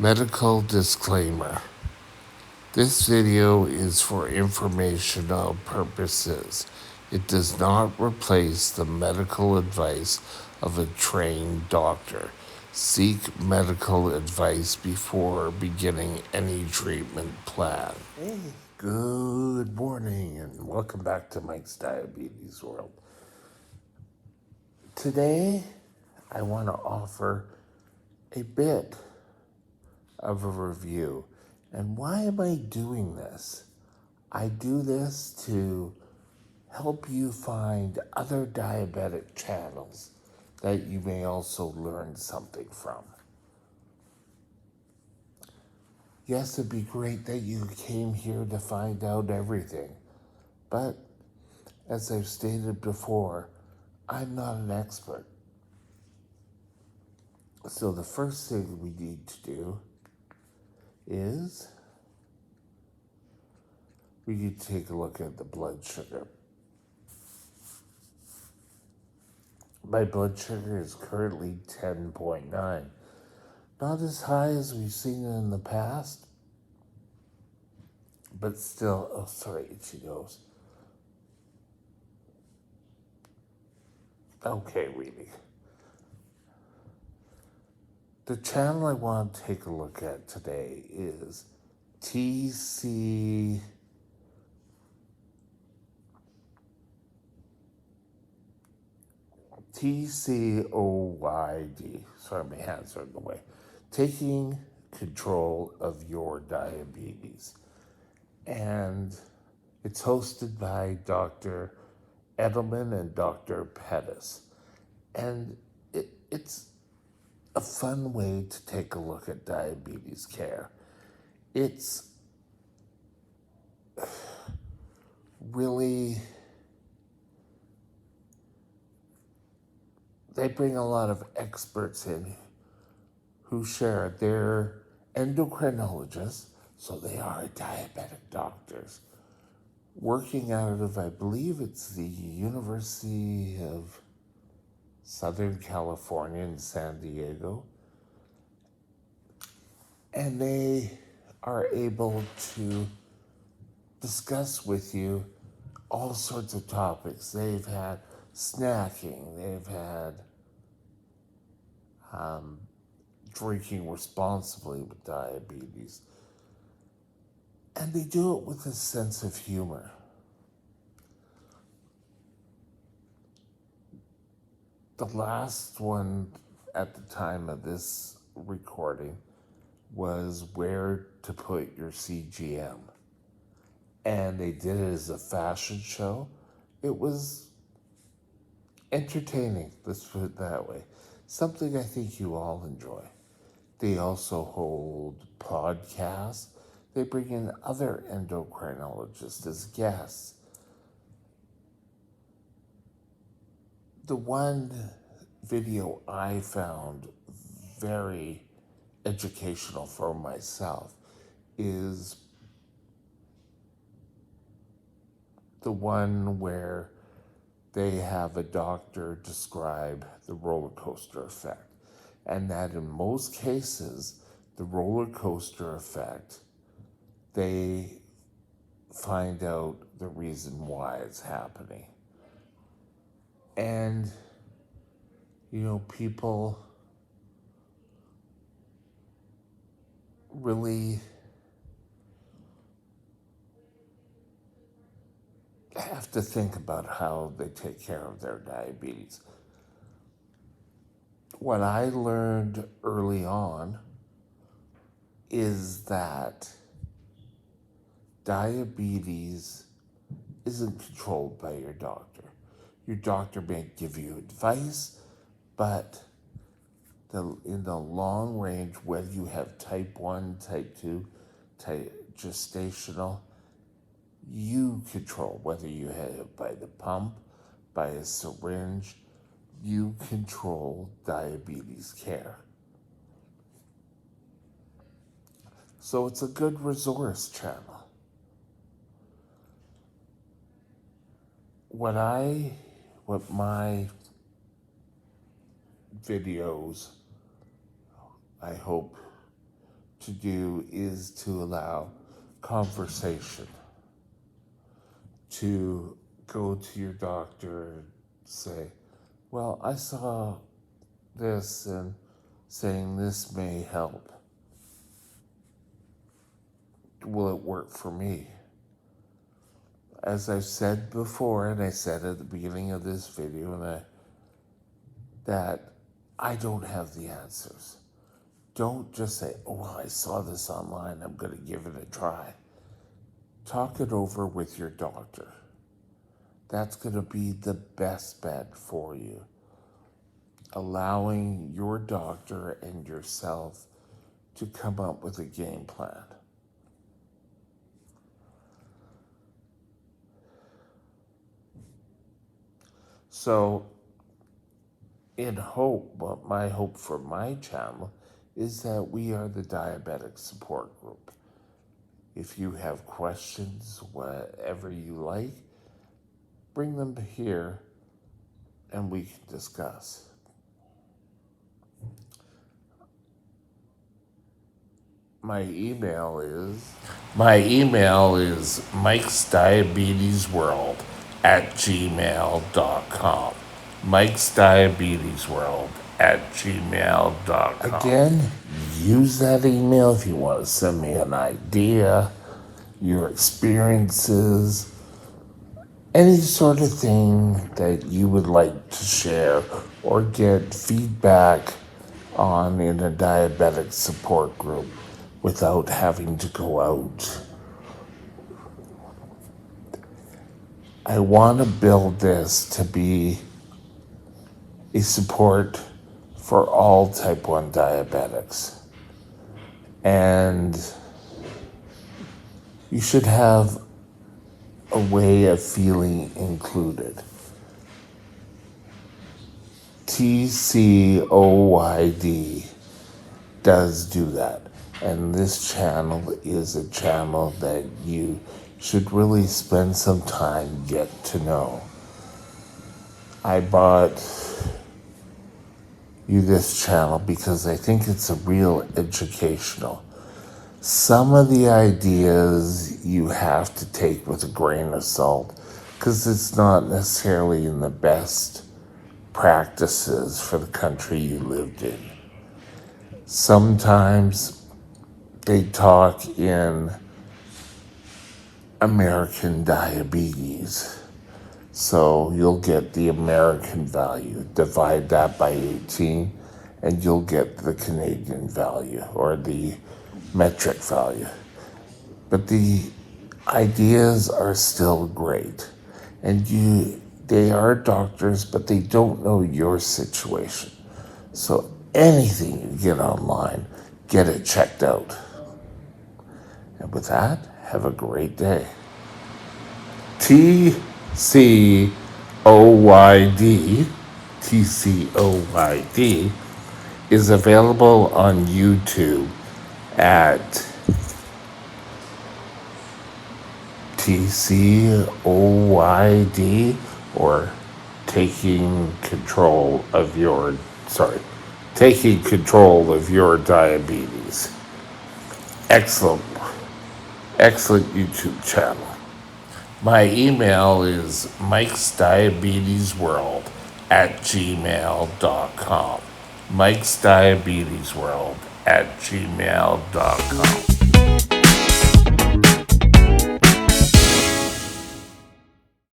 Medical disclaimer. This video is for informational purposes. It does not replace the medical advice of a trained doctor. Seek medical advice before beginning any treatment plan. Hey, good morning and welcome back to Mike's Diabetes World. Today, I want to offer a bit of a review. And why am I doing this? I do this to help you find other diabetic channels that you may also learn something from. Yes, it'd be great that you came here to find out everything, but as I've stated before, I'm not an expert. So the first thing we need to do is we need to take a look at the blood sugar. My blood sugar is currently 10.9. Not as high as we've seen it in the past, but still, oh, sorry, itchy nose. Okay, really. The channel I want to take a look at today is TCOYD. Sorry, my hands are in the way. Taking control of your diabetes. And it's hosted by Dr. Edelman and Dr. Pettis. And it's a fun way to take a look at diabetes care. It's really, they bring a lot of experts in who share. They're endocrinologists, so they are diabetic doctors, working out of, I believe it's the University of Southern California in San Diego. And they are able to discuss with you all sorts of topics. They've had snacking, they've had drinking responsibly with diabetes. And they do it with a sense of humor. The last one at the time of this recording was where to put your CGM. And they did it as a fashion show. It was entertaining, let's put it that way. Something I think you all enjoy. They also hold podcasts. They bring in other endocrinologists as guests. The one video I found very educational for myself is the one where they have a doctor describe the roller coaster effect. And that in most cases, the roller coaster effect, they find out the reason why it's happening. And, people really have to think about how they take care of their diabetes. What I learned early on is that diabetes isn't controlled by your doctor. Your doctor may give you advice, but in the long range, whether you have type 1, type 2, gestational, you control whether you have it by the pump, by a syringe. You control diabetes care. So it's a good resource channel. What my videos, I hope, to do is to allow conversation, to go to your doctor and say, well, I saw this and saying this may help. Will it work for me? As I've said before, and I said at the beginning of this video, that I don't have the answers. Don't just say, oh, well, I saw this online, I'm going to give it a try. Talk it over with your doctor. That's going to be the best bet for you. Allowing your doctor and yourself to come up with a game plan. So, in hope, but my hope for my channel is that we are the diabetic support group. If you have questions, whatever you like, bring them here and we can discuss. My email is mikesdiabetesworld@gmail.com. mikesdiabetesworld@gmail.com. Again, use that email if you want to send me an idea, your experiences, any sort of thing that you would like to share or get feedback on in a diabetic support group without having to go out. I want to build this to be a support for all type 1 diabetics. And you should have a way of feeling included. TCOYD does do that. And this channel is a channel that you should really spend some time get to know. I bought you this channel because I think it's a real educational. Some of the ideas you have to take with a grain of salt because it's not necessarily in the best practices for the country you lived in. Sometimes they talk in American diabetes. So you'll get the American value. Divide that by 18 and you'll get the Canadian value or the metric value. But the ideas are still great. And they are doctors, but they don't know your situation. So anything you get online, get it checked out. And with that, have a great day. TCOYD is available on YouTube at TCOYD or taking control of your diabetes. Excellent YouTube channel. My email is mikesdiabetesworld@gmail.com. mikesdiabetesworld@gmail.com.